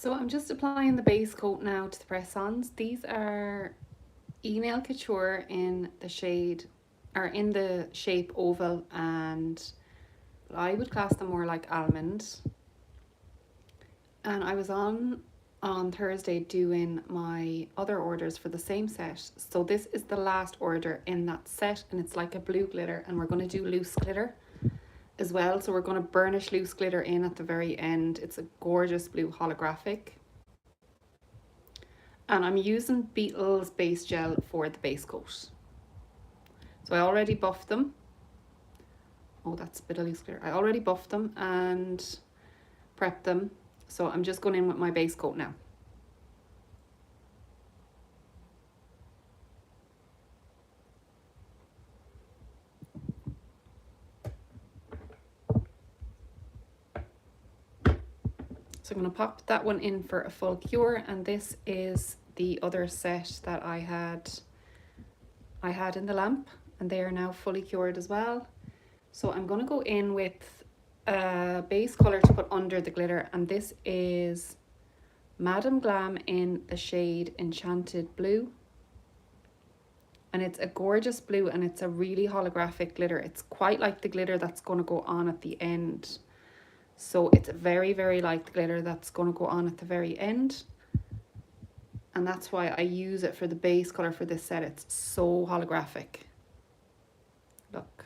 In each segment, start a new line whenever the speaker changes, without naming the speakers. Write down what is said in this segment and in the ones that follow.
So I'm just applying the base coat now to the press-ons. These are Nail Couture in the shade, or in the shape oval, and I would class them more like almond. And I was on Thursday doing my other orders for the same set. So this is the last order in that set, and it's like a blue glitter, and we're going to do loose glitter as well. So we're going to burnish loose glitter in at the very end. It's a gorgeous blue holographic. And I'm using Beetle's base gel for the base coat. So I already buffed them. Oh, that's a bit of loose glitter. I already buffed them and prepped them. So I'm just going in with my base coat now. So I'm going to pop that one in for a full cure, and this is the other set that I had in the lamp, and they are now fully cured as well. So I'm going to go in with a base colour to put under the glitter, and this is Madame Glam in the shade Enchanted Blue. And it's a gorgeous blue, and it's a really holographic glitter. It's quite like the glitter that's going to go on at the end. So it's very, very like the glitter that's going to go on at the very end. And that's why I use it for the base colour for this set. It's so holographic. Look.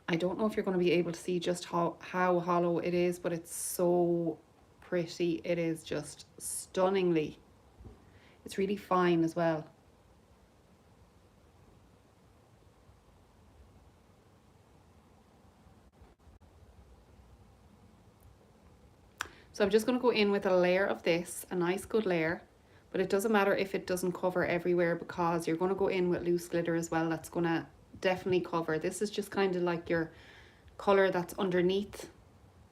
I don't know if you're going to be able to see just how hollow it is, but it's so pretty. It is just stunningly. It's really fine as well. So I'm just going to go in with a layer of this, a nice good layer, but it doesn't matter if it doesn't cover everywhere, because you're going to go in with loose glitter as well. That's going to definitely cover. This is just kind of like your colour that's underneath,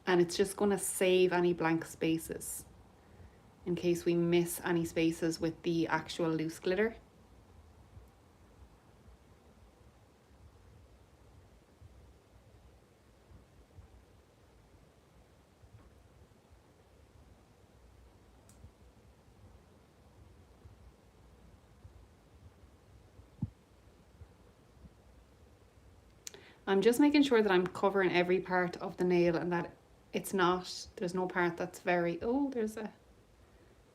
and it's just going to save any blank spaces in case we miss any spaces with the actual loose glitter. I'm just making sure that I'm covering every part of the nail, and that it's not, there's no part that's very, oh, there's a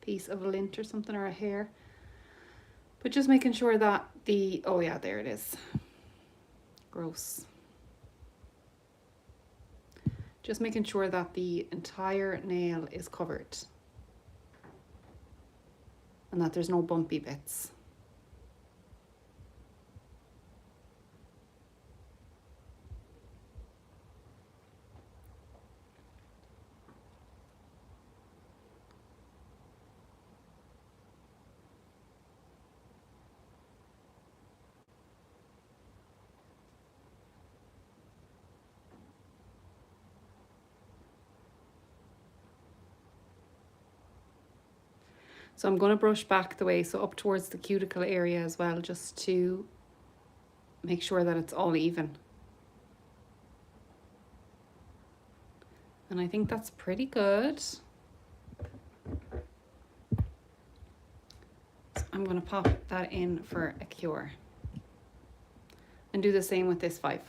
piece of a lint or something, or a hair. But just making sure that the, oh yeah, there it is. Gross. Just making sure that the entire nail is covered and that there's no bumpy bits. So I'm going to brush back the way, so up towards the cuticle area as well, just to make sure that it's all even. And I think that's pretty good. So I'm going to pop that in for a cure. And do the same with this 5.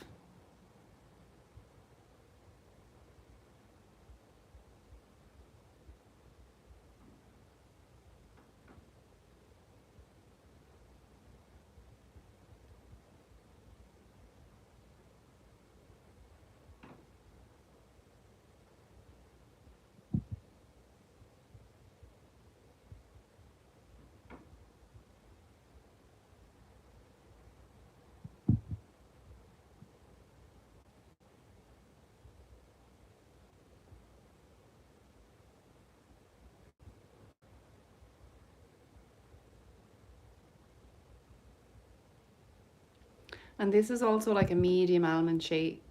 And this is also like a medium almond shape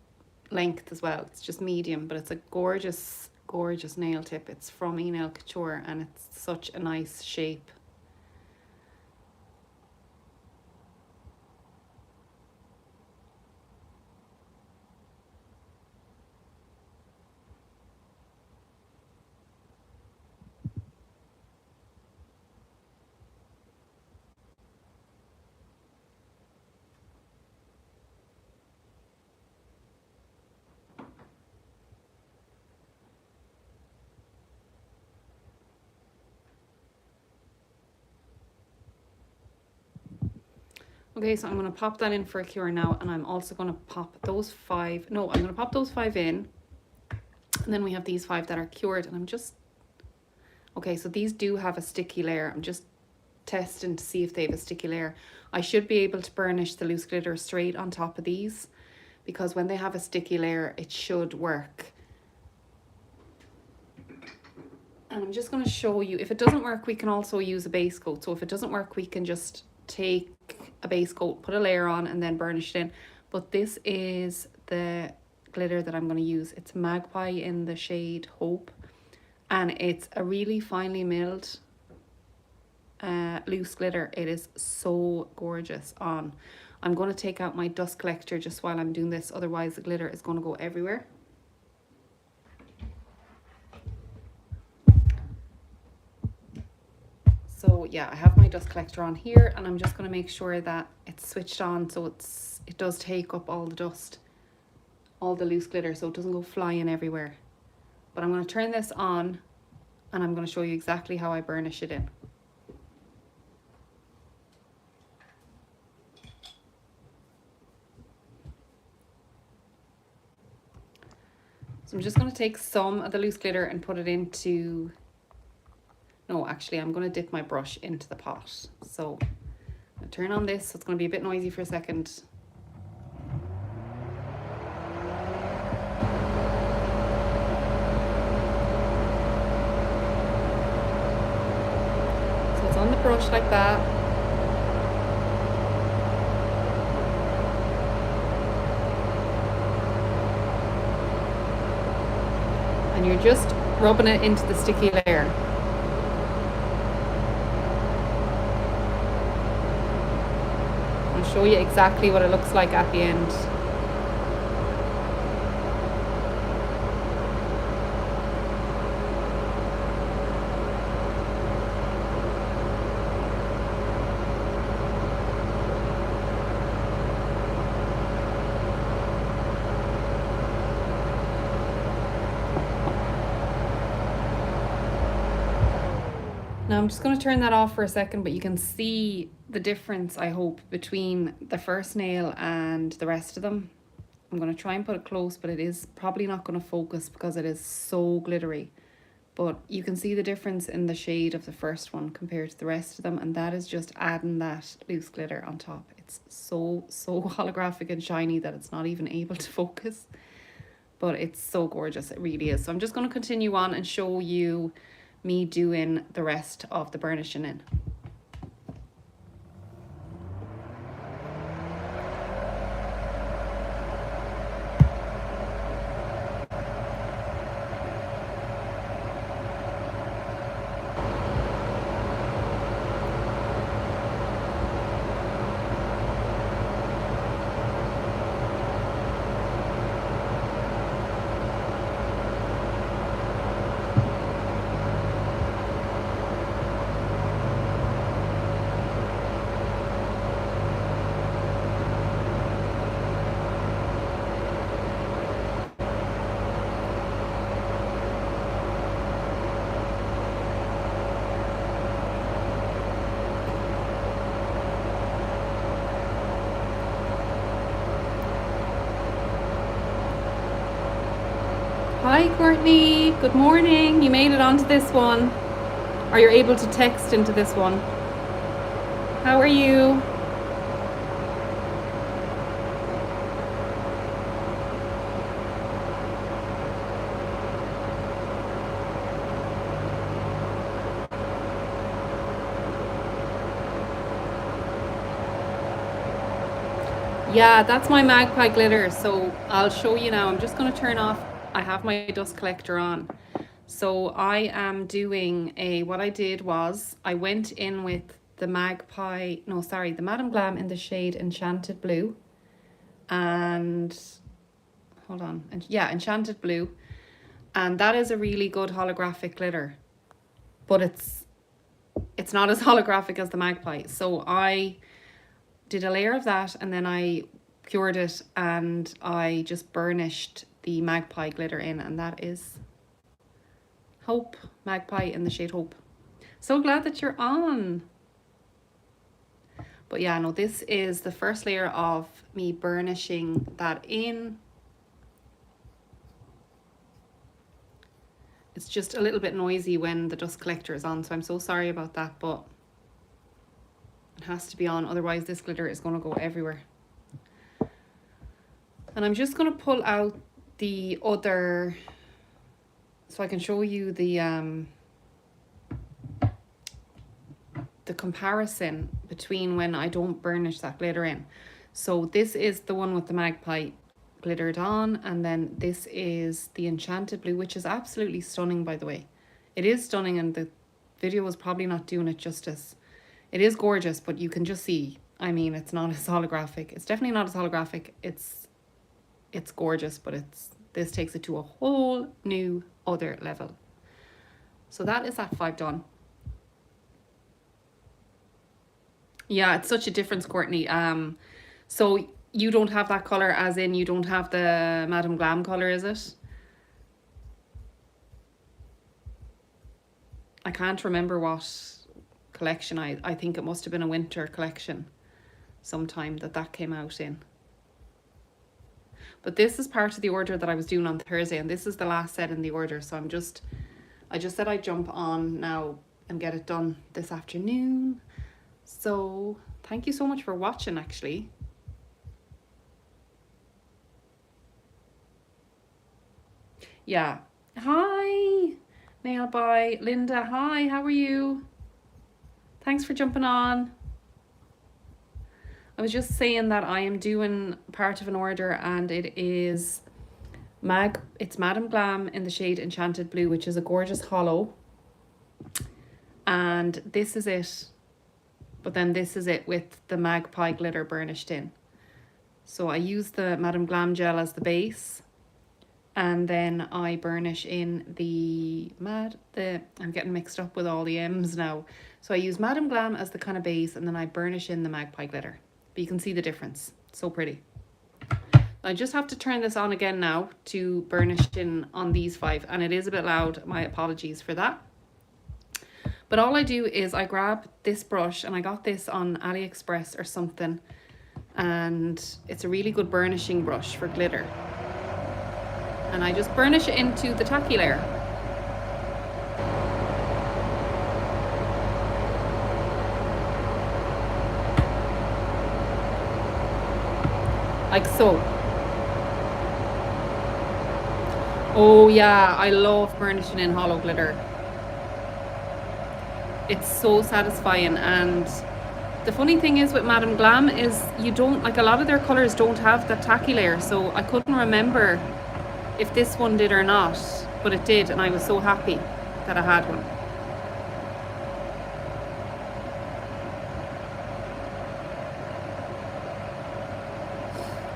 length as well. It's just medium, but it's a gorgeous, gorgeous nail tip. It's from Nail Couture, and it's such a nice shape. Okay, so I'm going to pop that in for a cure now, and I'm also going to pop those 5, no, I'm going to pop those 5 in, and then we have these 5 that are cured, and I'm just, okay, so these do have a sticky layer. I'm just testing to see if they have a sticky layer. I should be able to burnish the loose glitter straight on top of these, because when they have a sticky layer, it should work. And I'm just going to show you, if it doesn't work, we can also use a base coat. So if it doesn't work, we can just take a base coat, put a layer on, and then burnish it in. But this is the glitter that I'm going to use. It's Magpie in the shade Hope, and it's a really finely milled loose glitter. It is so gorgeous on. I'm going to take out my dust collector just while I'm doing this, otherwise the glitter is going to go everywhere. So yeah, I have my dust collector on here, and I'm just going to make sure that it's switched on so it does take up all the dust, all the loose glitter, so it doesn't go flying everywhere. But I'm going to turn this on, and I'm going to show you exactly how I burnish it in. So I'm just going to take some of the loose glitter and put it into, no, actually I'm going to dip my brush into the pot. So I'm going to turn on this, so it's going to be a bit noisy for a second. So it's on the brush like that. And you're just rubbing it into the sticky layer. I'll show you exactly what it looks like at the end. Now I'm just going to turn that off for a second, but you can see the difference, I hope, between the first nail and the rest of them. I'm going to try and put it close, but it is probably not going to focus because it is so glittery. But you can see the difference in the shade of the first one compared to the rest of them, and that is just adding that loose glitter on top. It's so holographic and shiny that it's not even able to focus. But it's so gorgeous, it really is. So I'm just going to continue on and show you me doing the rest of the burnishing in. Hi Courtney, good morning. You made it onto this one. Or you're able to text into this one. How are you? Yeah, that's my Magpie glitter. So I'll show you now. I'm just going to turn off. I have my dust collector on. So I am doing what I did was I went in with the the Madame Glam in the shade Enchanted Blue. And hold on. And yeah, Enchanted Blue. And that is a really good holographic glitter. But it's not as holographic as the Magpie. So I did a layer of that, and then I cured it, and I just burnished the Magpie glitter in, and that is Hope, Magpie in the shade Hope. So glad that you're on. But yeah, no, this is the first layer of me burnishing that in. It's just a little bit noisy when the dust collector is on, so I'm so sorry about that, but it has to be on, otherwise this glitter is going to go everywhere. And I'm just going to pull out the other, so I can show you the comparison between when I don't burnish that glitter in. So this is the one with the magpie glittered on, and then this is the enchanted blue, which is absolutely stunning, by the way. It is stunning, and the video was probably not doing it justice. It is gorgeous, but you can just see, I mean, it's not as holographic. It's definitely not as holographic. It's gorgeous, but this takes it to a whole new other level. So that is that 5 done. Yeah, it's such a difference, Courtney. So you don't have that color, as in you don't have the Madame Glam color, is it? I can't remember what collection. I think it must have been a winter collection sometime that came out in. But this is part of the order that I was doing on Thursday, and this is the last set in the order. So I just said I'd jump on now and get it done this afternoon. So thank you so much for watching, actually. Yeah. Hi, Nail by Linda. Hi, how are you? Thanks for jumping on. I was just saying that I am doing part of an order, and it is it's Madame Glam in the shade Enchanted Blue, which is a gorgeous hollow. And this is it. But then this is it with the magpie glitter burnished in. So I use the Madame Glam gel as the base, and then I burnish in I'm getting mixed up with all the M's now. So I use Madame Glam as the kind of base, and then I burnish in the magpie glitter. But you can see the difference. So pretty. I just have to turn this on again now to burnish in on these 5, and it is a bit loud. My apologies for that. But all I do is I grab this brush, and I got this on AliExpress or something, and it's a really good burnishing brush for glitter. And I just burnish it into the tacky layer. Like so. Oh yeah, I love burnishing in hollow glitter. It's so satisfying. And the funny thing is with Madame Glam is you don't, like, a lot of their colours don't have that tacky layer, so I couldn't remember if this one did or not, but it did, and I was so happy that I had one.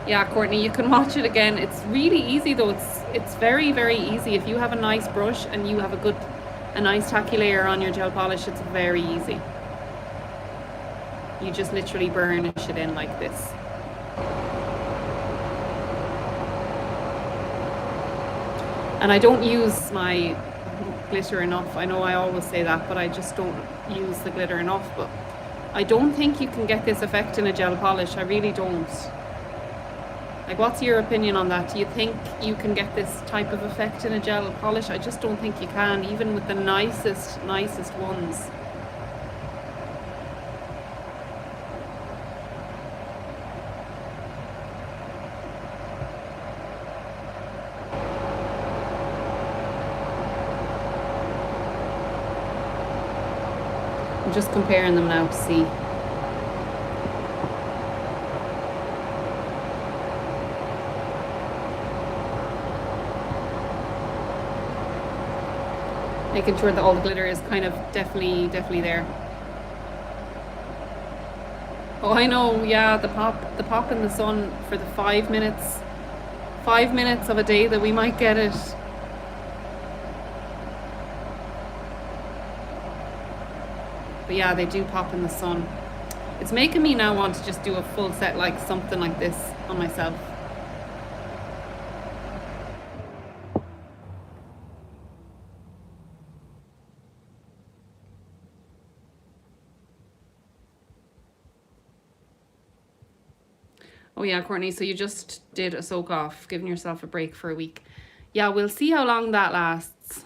Yeah, Courtney, you can watch it again. It's really easy though. It's very, very easy. If you have a nice brush and you have a nice tacky layer on your gel polish, it's very easy. You just literally burnish it in like this. And I don't use my glitter enough. I know I always say that, but I just don't use the glitter enough. But I don't think you can get this effect in a gel polish. I really don't. Like, what's your opinion on that? Do you think you can get this type of effect in a gel polish? I just don't think you can, even with the nicest ones. I'm just comparing them now to see. Making sure that all the glitter is kind of definitely there. Oh, I know, yeah, the pop in the sun for the 5 minutes. 5 minutes of a day that we might get it. But yeah, they do pop in the sun. It's making me now want to just do a full set, like something like this on myself. Oh yeah, Courtney, so you just did a soak off, giving yourself a break for a week. Yeah, we'll see how long that lasts.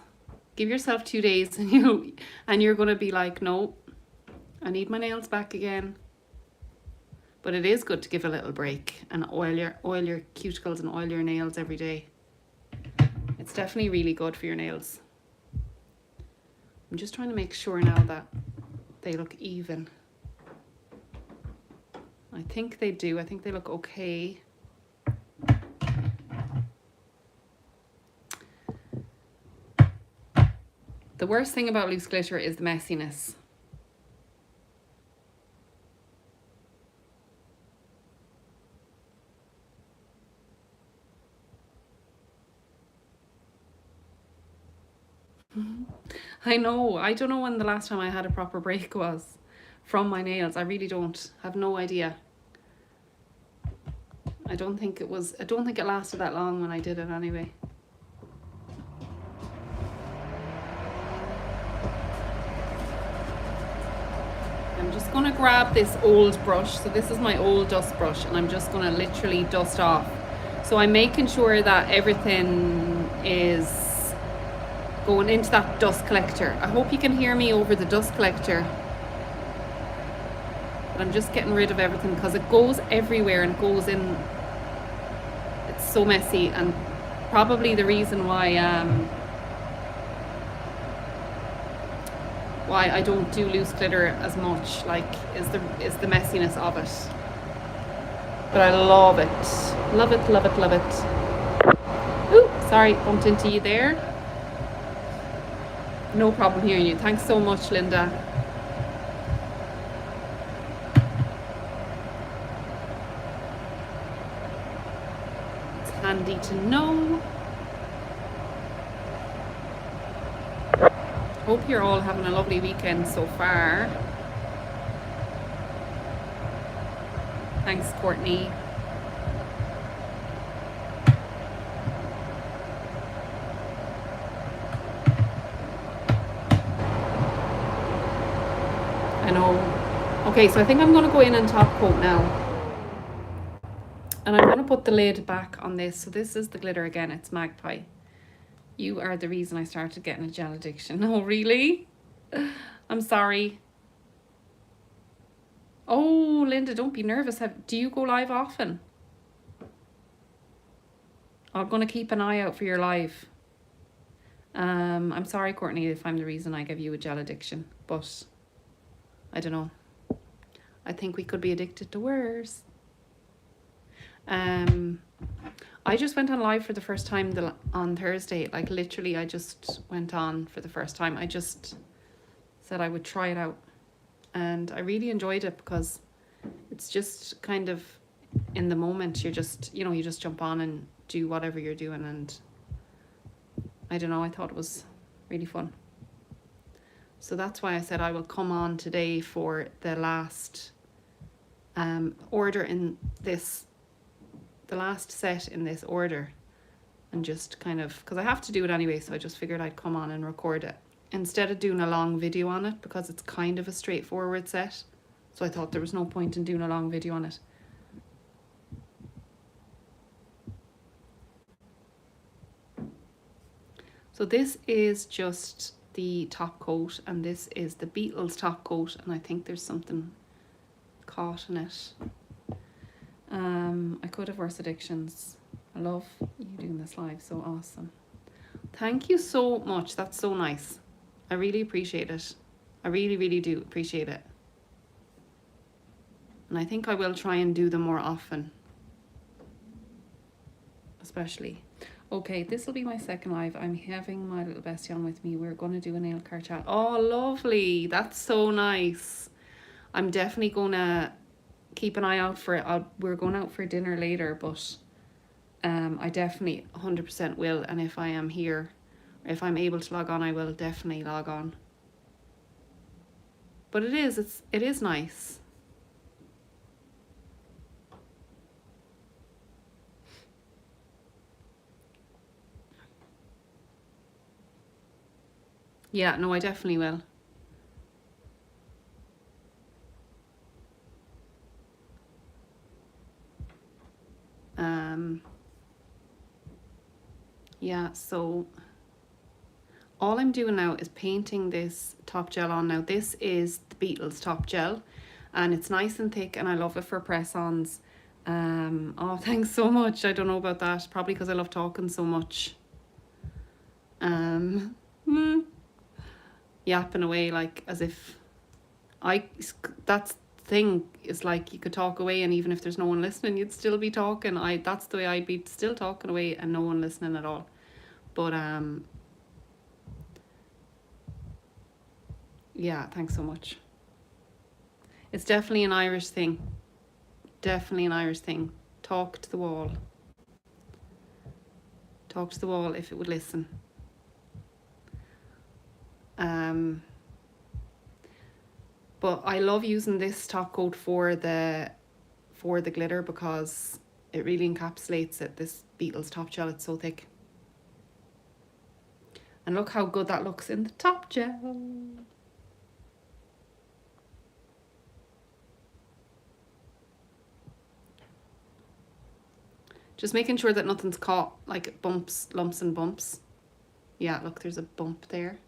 Give yourself 2 days and you're going to be like, no, I need my nails back again. But it is good to give a little break and oil your cuticles and oil your nails every day. It's definitely really good for your nails. I'm just trying to make sure now that they look even. I think they do. I think they look okay. The worst thing about loose glitter is the messiness. I know. I don't know when the last time I had a proper break was from my nails. I really don't. Have no idea. I don't think it lasted that long when I did it anyway. I'm just going to grab this old brush. So this is my old dust brush and I'm just going to literally dust off. So I'm making sure that everything is going into that dust collector. I hope you can hear me over the dust collector. But I'm just getting rid of everything because it goes everywhere and goes in. It's so messy, and probably the reason why I don't do loose glitter as much, like, is the messiness of it. But I love it. Love it, love it, love it. Ooh, sorry, bumped into you there. No problem hearing you. Thanks so much, Linda. It's handy to know. Hope you're all having a lovely weekend so far. Thanks, Courtney. I know. Okay, so I think I'm going to go in and top coat now. And I'm going to put the lid back on this. So this is the glitter again. It's Magpie. You are the reason I started getting a gel addiction. Oh, really? I'm sorry. Oh, Linda, don't be nervous. Do you go live often? I'm going to keep an eye out for your live. I'm sorry, Courtney, if I'm the reason I gave you a gel addiction, but I don't know. I think we could be addicted to worse. I just went on live for the first time on Thursday. Like, literally, I just went on for the first time. I just said I would try it out. And I really enjoyed it because it's just kind of in the moment. You're just, you just jump on and do whatever you're doing. And I don't know, I thought it was really fun. So that's why I said I will come on today for the last order in this, the last set in this order, and just kind of, because I have to do it anyway, so I just figured I'd come on and record it instead of doing a long video on it, because it's kind of a straightforward set. So I thought there was no point in doing a long video on it. So this is just the top coat, and this is the Beatles top coat, and I think there's something caught in it. I could have worse addictions. I love you doing this live, so awesome. Thank you so much. That's so nice. I really appreciate it. I really, really do appreciate it. And I think I will try and do them more often. Especially. Okay, this will be my second live. I'm having my little bestie on with me. We're going to do a nail car chat. Oh, lovely. That's so nice. I'm definitely going to keep an eye out for it. We're going out for dinner later, but I definitely 100% will. And if I am here, if I'm able to log on, I will definitely log on. But it is nice. Yeah, no, I definitely will. Yeah, so all I'm doing now is painting this top gel on. Now this is the Beatles top gel, and it's nice and thick, and I love it for press-ons. Oh, thanks so much. I don't know about that, probably because I love talking so much. Yapping away like as if that's the thing, is like you could talk away, and even if there's no one listening, you'd still be talking. That's the way I'd be, still talking away and no one listening at all. But yeah, thanks so much. It's definitely an Irish thing. Definitely an Irish thing. Talk to the wall. Talk to the wall if it would listen. But I love using this top coat for the glitter because it really encapsulates it. This Beatles top gel, it's so thick. And look how good that looks in the top gel. Just making sure that nothing's caught, like bumps, lumps and bumps. Yeah, look, there's a bump there.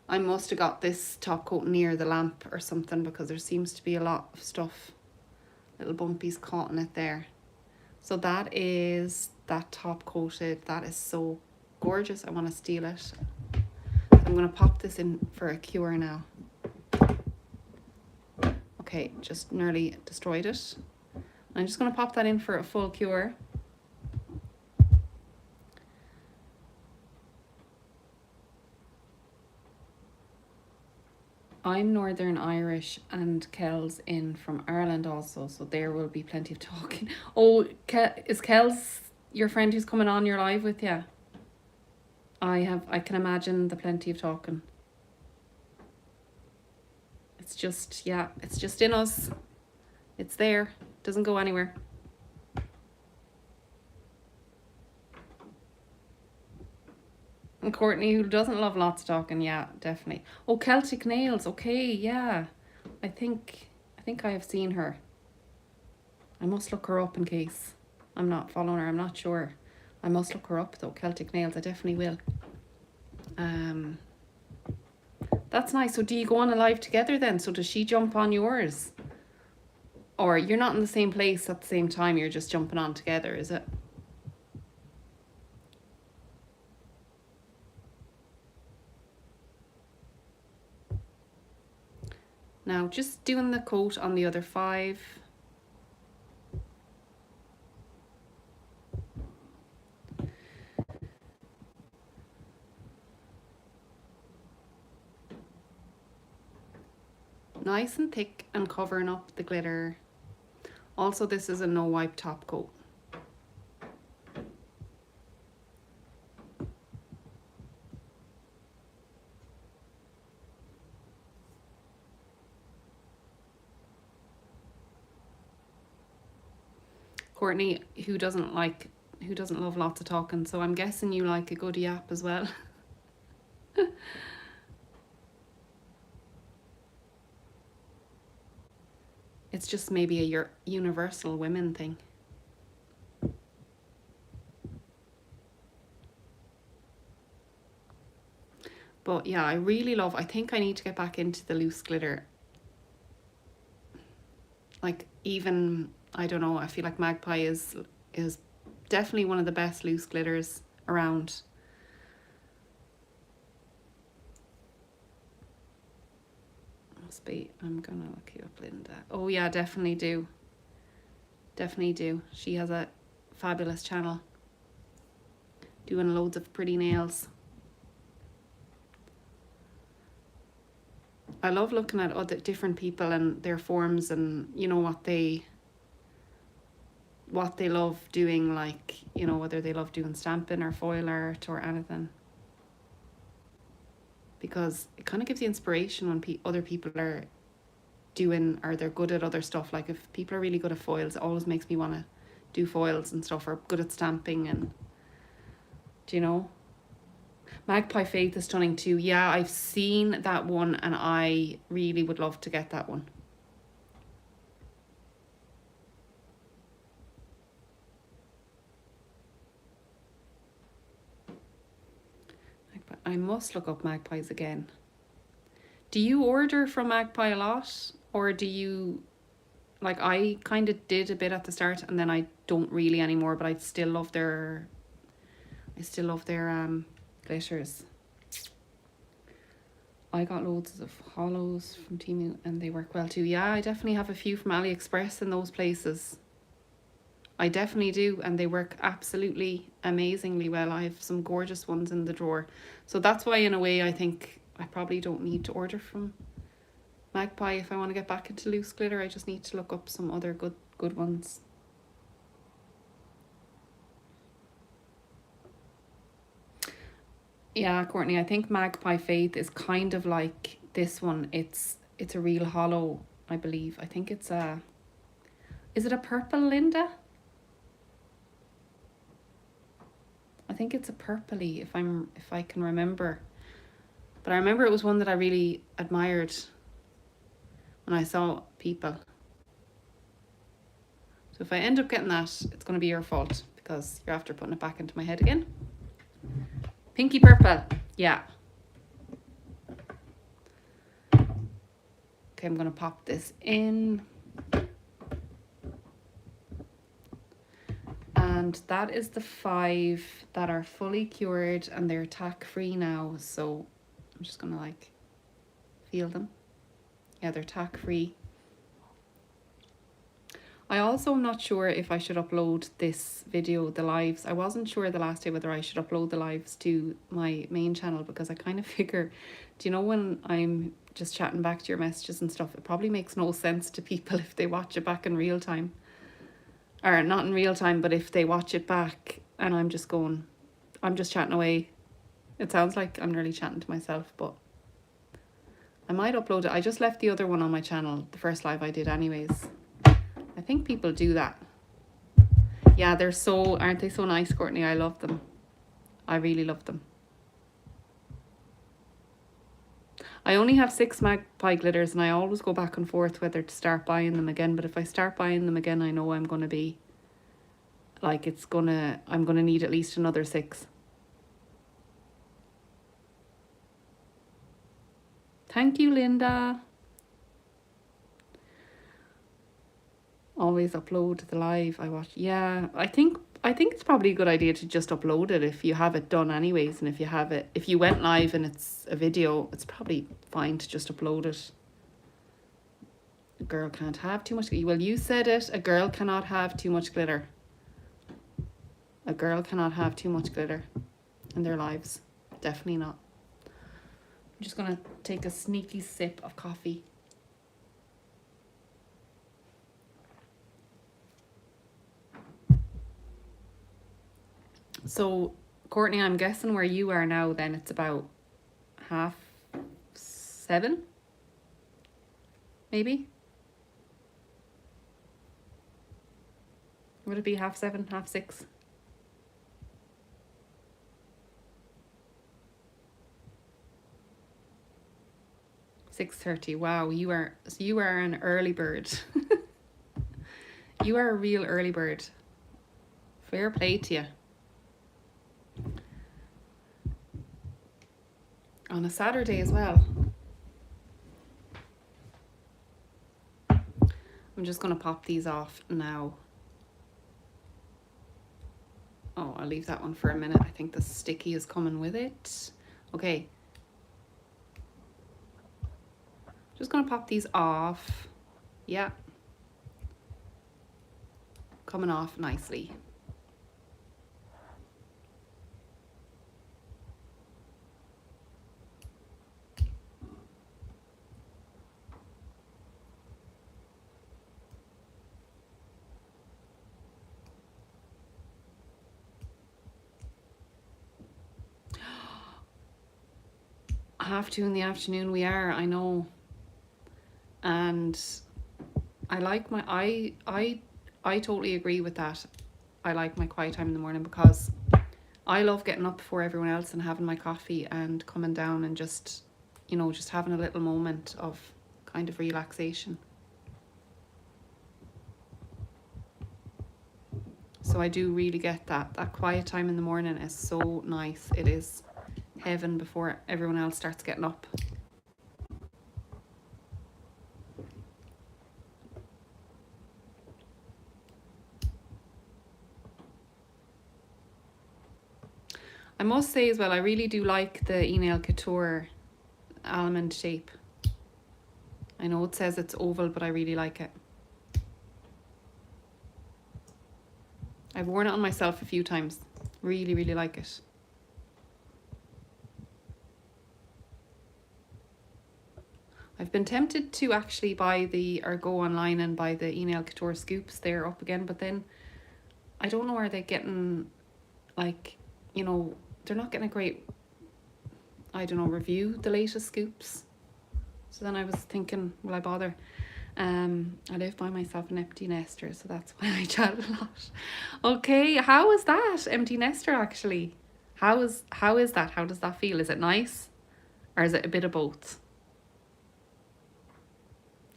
I must have got this top coat near the lamp or something, because there seems to be a lot of stuff, little bumpies caught in it there. So that is that top coated. That is so gorgeous. I want to steal it. So I'm going to pop this in for a cure now. Okay, just nearly destroyed it. I'm just going to pop that in for a full cure. I'm Northern Irish and Kel's in from Ireland also, so there will be plenty of talking. Oh, is Kel's your friend who's coming on your live with you? I can imagine the plenty of talking. It's just, yeah, it's just in us. It's there, doesn't go anywhere. And Courtney, who doesn't love lots of talking, yeah, definitely. Oh, Celtic Nails, okay, yeah. I think I have seen her. I must look her up in case I'm not following her, I'm not sure. I must look her up though, Celtic Nails, I definitely will. That's nice. So do you go on a live together then? So does she jump on yours? Or you're not in the same place at the same time, you're just jumping on together, is it? Now just doing the coat on the other 5. Nice and thick and covering up the glitter. Also, this is a no wipe top coat. Courtney, who doesn't love lots of talking, so I'm guessing you like a good yap as well. It's just maybe a universal women thing. But yeah, I really love, I think I need to get back into the loose glitter. Like even, I don't know, I feel like Magpie is definitely one of the best loose glitters around. Must be, I'm gonna look you up, Linda. Oh yeah, definitely do. Definitely do. She has a fabulous channel. Doing loads of pretty nails. I love looking at other different people and their forms, and you know what they love doing, like, you know, whether they love doing stamping or foil art or anything, because it kind of gives you inspiration when other people are doing, or they're good at other stuff. Like if people are really good at foils, it always makes me want to do foils and stuff, or good at stamping. And do you know, Magpie Faith is stunning too. Yeah, I've seen that one and I really would love to get that one. I must look up Magpies again. Do you order from Magpie a lot, or do you, like, I kind of did a bit at the start and then I don't really anymore, but I still love their glitters. I got loads of hollows from Temu and they work well too. Yeah, I definitely have a few from AliExpress in those places. I definitely do, and they work absolutely amazingly well. I have some gorgeous ones in the drawer. So that's why, in a way, I think I probably don't need to order from Magpie if I want to get back into loose glitter. I just need to look up some other good ones. Yeah, Courtney, I think Magpie Faith is kind of like this one. It's a real hollow, I believe. I think it's a... Is it a purple, Linda? I think it's a purpley, if I can remember. But I remember it was one that I really admired when I saw people. So if I end up getting that, it's going to be your fault because you're after putting it back into my head again. Pinky purple, yeah. Okay, I'm going to pop this in. And that is the 5 that are fully cured and they're tack free now. So I'm just gonna like feel them. Yeah, they're tack free. I also am not sure if I should upload this video, the lives. I wasn't sure the last day whether I should upload the lives to my main channel because I kind of figure, do you know, when I'm just chatting back to your messages and stuff, it probably makes no sense to people if they watch it back in real time. Or not in real time, but if they watch it back and I'm just chatting away. It sounds like I'm really chatting to myself, but I might upload it. I just left the other one on my channel, the first live I did anyways. I think people do that. Yeah, aren't they so nice, Courtney? I love them. I really love them. I only have 6 Magpie glitters and I always go back and forth whether to start buying them again. But if I start buying them again, I know I'm going to be like, I'm going to need at least another 6. Thank you, Linda. Always upload the live I watch. Yeah, I think it's probably a good idea to just upload it if you have it done anyways. And if you went live and it's a video, it's probably fine to just upload it. A girl can't have too much. Well, you said it. A girl cannot have too much glitter. A girl cannot have too much glitter in their lives. Definitely not. I'm just going to take a sneaky sip of coffee. So, Courtney, I'm guessing where you are now, then it's about 7:30, maybe? Would it be 7:30, 6:30? 6:30. Wow, you are an early bird. You are a real early bird. Fair play to you. On a Saturday as well. I'm just going to pop these off now. Oh, I'll leave that one for a minute. I think the sticky is coming with it. Okay. Just going to pop these off. Yeah. Coming off nicely. Half 2 in the afternoon we are, I know. And I like I totally agree with that. I like my quiet time in the morning because I love getting up before everyone else and having my coffee and coming down and just, you know, just having a little moment of kind of relaxation. So I do really get that. That quiet time in the morning is so nice. It is heaven before everyone else starts getting up. I must say as well, I really do like the Nail Couture almond shape. I know it says it's oval, but I really like it. I've worn it on myself a few times. Really, really like it. I've been tempted to actually go online and buy the Nail Couture scoops. They're up again, but then I don't know, are they getting, like, you know, they're not getting a great, I don't know, review, the latest scoops. So then I was thinking, will I bother? I live by myself, an empty nester, so that's why I chat a lot. Okay, how is that? Empty nester, actually. How is that? How does that feel? Is it nice? Or is it a bit of both?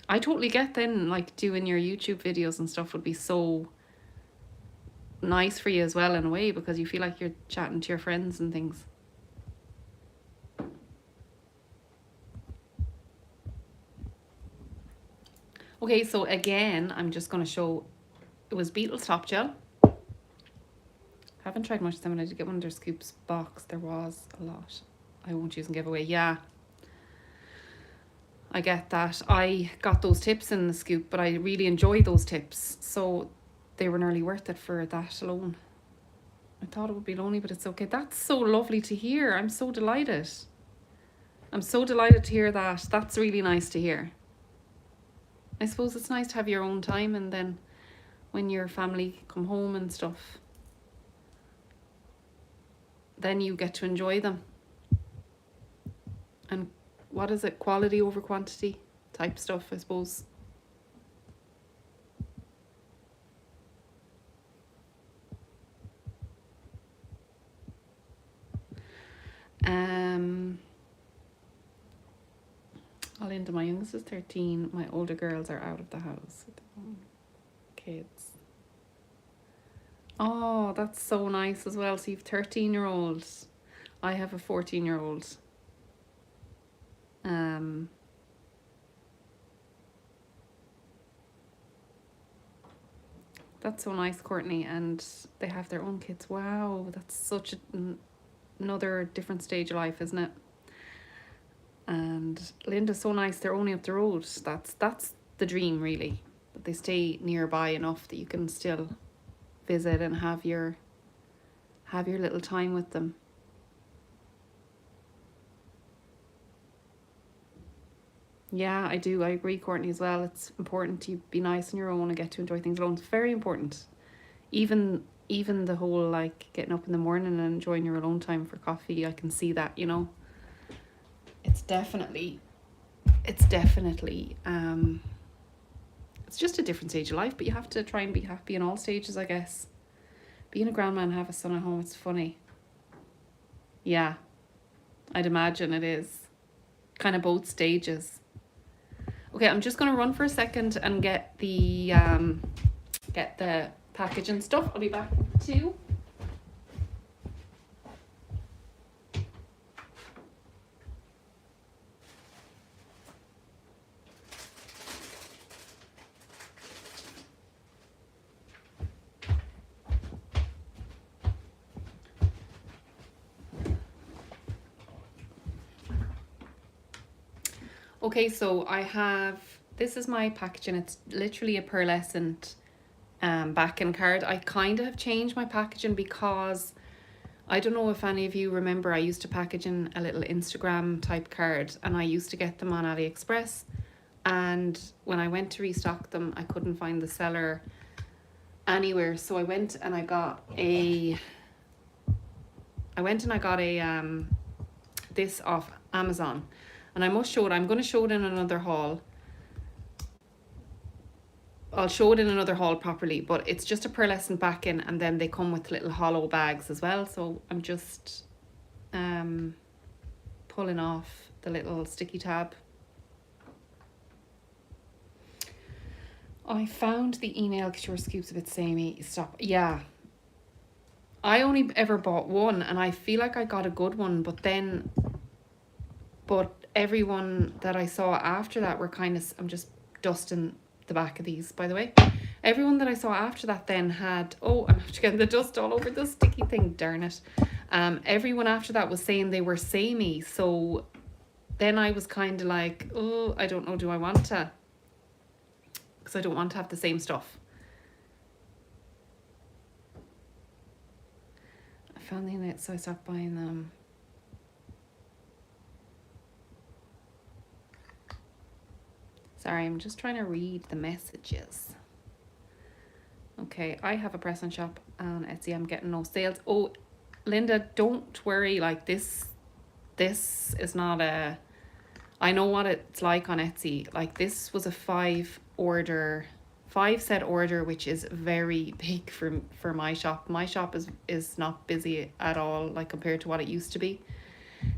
I totally get then, like, doing your YouTube videos and stuff would be so nice for you as well in a way, because you feel like you're chatting to your friends and things. Okay, so again, I'm just going to show, it was Beetles Top Gel. Haven't tried much of them, and I did get one of their scoops box. There was a lot. I won't use and give away. Yeah, I get that. I got those tips in the scoop, but I really enjoy those tips. So they were nearly worth it for that alone. I thought it would be lonely, but it's okay. That's so lovely to hear. I'm so delighted. I'm so delighted to hear that. That's really nice to hear. I suppose it's nice to have your own time, and then when your family come home and stuff, then you get to enjoy them. And what is it? Quality over quantity type stuff, I suppose. Linda, my youngest is 13. My older girls are out of the house with their own kids. Oh, that's so nice as well. So you've 13-year-olds. I have a 14-year-old. That's so nice, Courtney. And they have their own kids. Wow, that's such another different stage of life, isn't it? And Linda's so nice. They're only up the road. That's the dream, really. That they stay nearby enough that you can still visit and have your little time with them. Yeah, I do. I agree, Courtney, as well. It's important to be nice on your own and get to enjoy things alone. It's very important. Even the whole, like, getting up in the morning and enjoying your alone time for coffee, I can see that, you know. It's definitely it's just a different stage of life, but you have to try and be happy in all stages, I guess. Being a grandma and have a son at home, it's funny. Yeah, I'd imagine it is. Kind of both stages. Okay, I'm just going to run for a second and get the package and stuff. I'll be back too. Okay, so this is my packaging. It's literally a pearlescent backing card. I kind of have changed my packaging because I don't know if any of you remember, I used to package in a little Instagram type card, and I used to get them on AliExpress. And when I went to restock them, I couldn't find the seller anywhere. So I went and I got this off Amazon. And I must show it. I'm going to show it in another haul. I'll show it in another haul properly, but it's just a pearlescent backing, and then they come with little hollow bags as well. So I'm just pulling off the little sticky tab. I found the Nail Couture scoops a bit samey. Stop. Yeah. I only ever bought one, and I feel like I got a good one, but everyone that I saw after that were kind of, I'm just dusting the back of these, by the way. Everyone that I saw after that then had, oh, I'm after getting the dust all over the sticky thing, darn it. Everyone after that was saying they were samey, so then I was kind of like, oh, I don't know, do I want to? Because I don't want to have the same stuff. I found the internet, so I stopped buying them. Sorry, I'm just trying to read the messages. Okay, I have a press-on shop on Etsy. I'm getting no sales. Oh, Linda, don't worry. Like this is not a... I know what it's like on Etsy. Like this was a 5 set order, which is very big for my shop. My shop is not busy at all, like compared to what it used to be.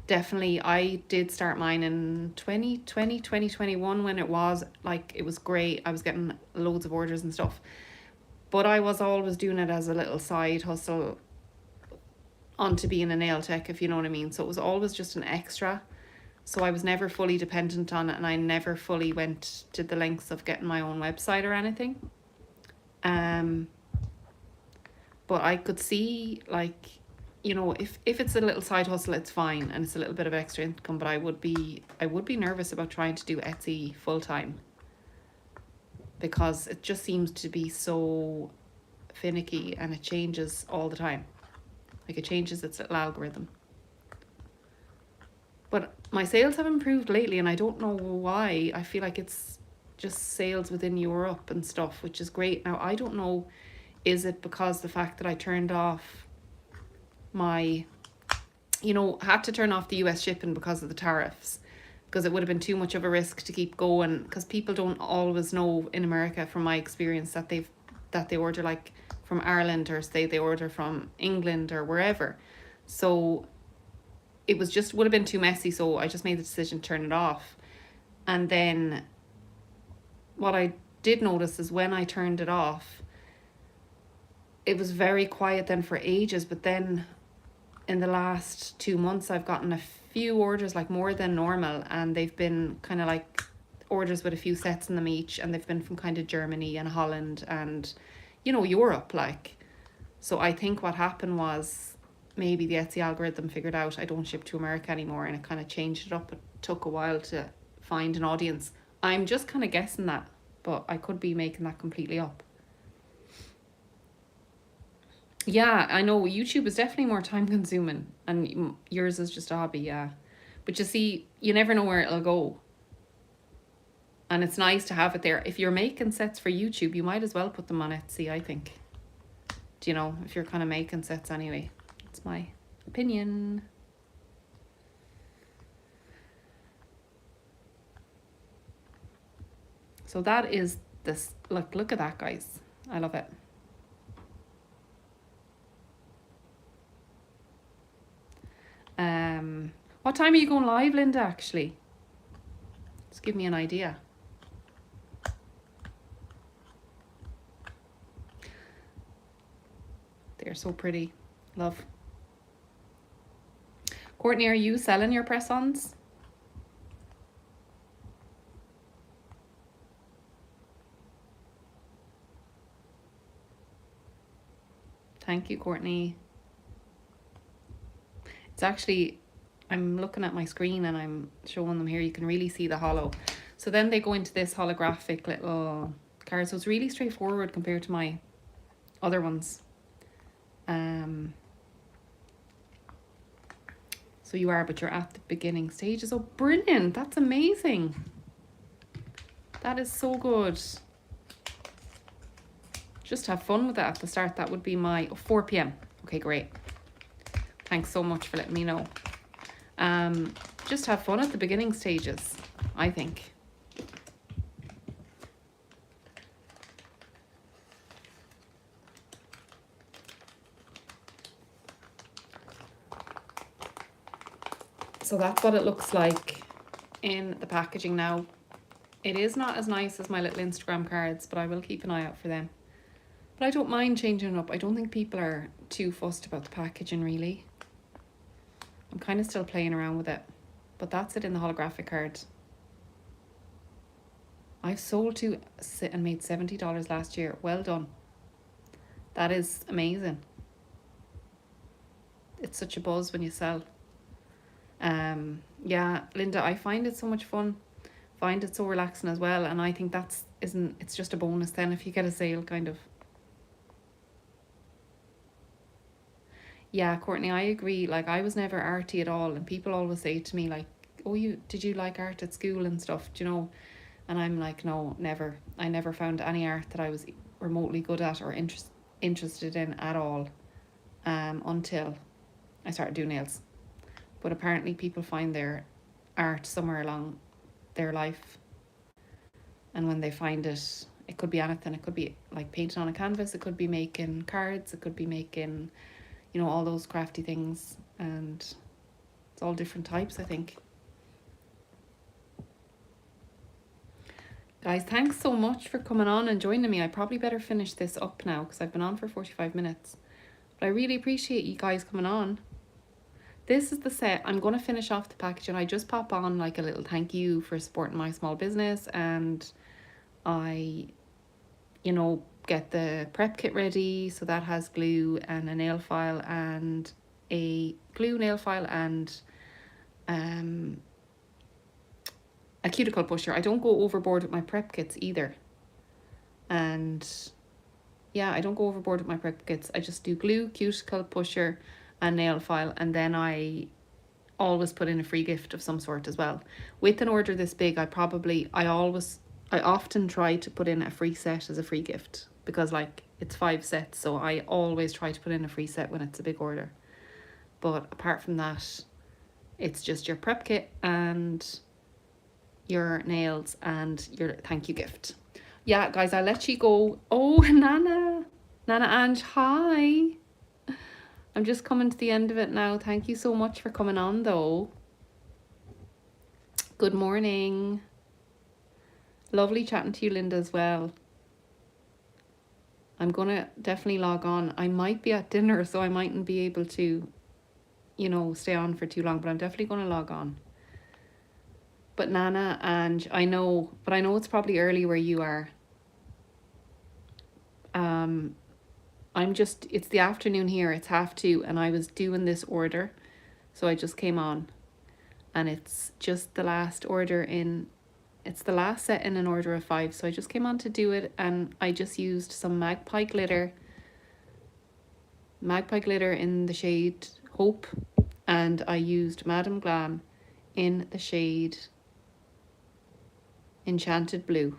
Definitely, I did start mine in 2021 when it was great. I was getting loads of orders and stuff. But I was always doing it as a little side hustle onto being a nail tech, if you know what I mean. So it was always just an extra. So I was never fully dependent on it, and I never fully went to the lengths of getting my own website or anything. But I could see, like, you know, if it's a little side hustle, it's fine, and it's a little bit of extra income. But I would be nervous about trying to do Etsy full time, because it just seems to be so finicky, and it changes all the time. Like it changes its little algorithm. But my sales have improved lately, and I don't know why. I feel like it's just sales within Europe and stuff, which is great. Now, I don't know, is it because the fact that I turned off my, had to turn off the US shipping because of the tariffs, because it would have been too much of a risk to keep going, because people don't always know in America, from my experience, that they order like from Ireland, or say they order from England or wherever. So it would have been too messy, so I just made the decision to turn it off. And then what I did notice is when I turned it off, it was very quiet then for ages, but then in the last 2 months I've gotten a few orders, like more than normal, and they've been kind of like orders with a few sets in them each, and they've been from kind of Germany and Holland and Europe, like. So I think what happened was maybe the Etsy algorithm figured out I don't ship to America anymore, and it kind of changed it up. It took a while to find an audience. I'm just kind of guessing that, but I could be making that completely up. Yeah, I know YouTube is definitely more time consuming, and yours is just a hobby, yeah. But you see, you never know where it'll go. And it's nice to have it there. If you're making sets for YouTube, you might as well put them on Etsy, I think. If you're kind of making sets anyway. It's my opinion. So that is this. Look at that, guys. I love it. What time are you going live, Linda, actually? Just give me an idea. They're so pretty. Love. Courtney, are you selling your press-ons? Thank you, Courtney. It's actually, I'm looking at my screen and I'm showing them here. You can really see the hollow. So then they go into this holographic little card. So it's really straightforward compared to my other ones. So you are, but you're at the beginning stages. Oh, brilliant. That's amazing. That is so good. Just have fun with that at the start. That would be my 4 p.m. Okay, great. Thanks so much for letting me know. Just have fun at the beginning stages, I think. So that's what it looks like in the packaging now. It is not as nice as my little Instagram cards, but I will keep an eye out for them. But I don't mind changing it up. I don't think people are too fussed about the packaging, really. I'm kind of still playing around with it. But that's it in the holographic card. I've sold to and made $70 last year. Well done. That is amazing. It's such a buzz when you sell. Yeah, Linda, I find it so much fun. Find it so relaxing as well. And I think it's just a bonus then if you get a sale, kind of. Yeah, Courtney, I agree. Like, I was never arty at all, and people always say to me, like, oh, did you like art at school and stuff, do you know? And I'm like, no, never. I never found any art that I was remotely good at or interested in at all, until I started doing nails. But apparently people find their art somewhere along their life, and when they find it, it could be anything. It could be like painting on a canvas, it could be making cards, it could be making, you know, all those crafty things, and it's all different types, I think. Guys, thanks so much for coming on and joining me. I probably better finish this up now because I've been on for 45 minutes. But I really appreciate you guys coming on. This is the set. I'm going to finish off the package, and I just pop on like a little thank you for supporting my small business, and I, you know, get the prep kit ready. So that has glue and a nail file and a glue nail file and a cuticle pusher. I don't go overboard with my prep kits either. And yeah, I don't go overboard with my prep kits. I just do glue, cuticle pusher and nail file, and then I always put in a free gift of some sort as well. With an order this big, I often try to put in a free set as a free gift, because like it's 5 sets, so I always try to put in a free set when it's a big order. But apart from that, it's just your prep kit and your nails and your thank you gift. Yeah, guys, I'll let you go. Oh, Nana Ange, hi. I'm just coming to the end of it now. Thank you so much for coming on, though. Good morning. Lovely chatting to you, Linda, as well. I'm gonna definitely log on. I might be at dinner, so I mightn't be able to, you know, stay on for too long, but I'm definitely gonna log on. But Nana, and I know it's probably early where you are. It's the afternoon here, it's 2:30, and I was doing this order, so I just came on, and it's just the last it's the last set in an order of 5, so I just came on to do it, and I just used some magpie glitter in the shade Hope, and I used Madame Glam in the shade Enchanted Blue.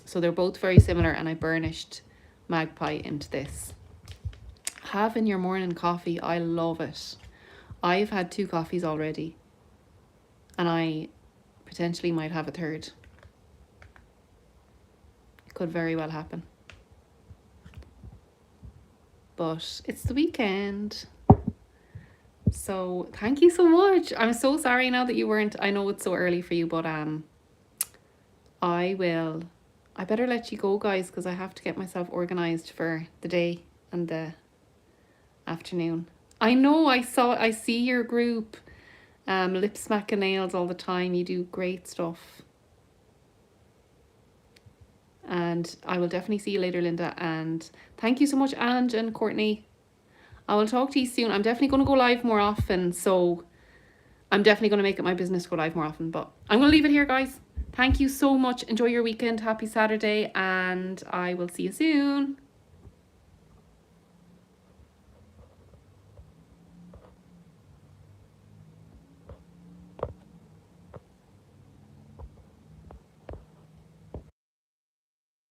So they're both very similar, and I burnished magpie into this. Having your morning coffee, I love it. I've had 2 coffees already, and I potentially might have a third. It could very well happen. But it's the weekend. So thank you so much. I'm so sorry now that you weren't. I know it's so early for you, but I better let you go, guys, because I have to get myself organized for the day and the afternoon. I know, I see your group, Lip Smack and Nails all the time. You do great stuff. And I will definitely see you later, Linda. And thank you so much, Ange and Courtney. I will talk to you soon. I'm definitely going to go live more often. So I'm definitely going to make it my business to go live more often. But I'm going to leave it here, guys. Thank you so much. Enjoy your weekend. Happy Saturday. And I will see you soon.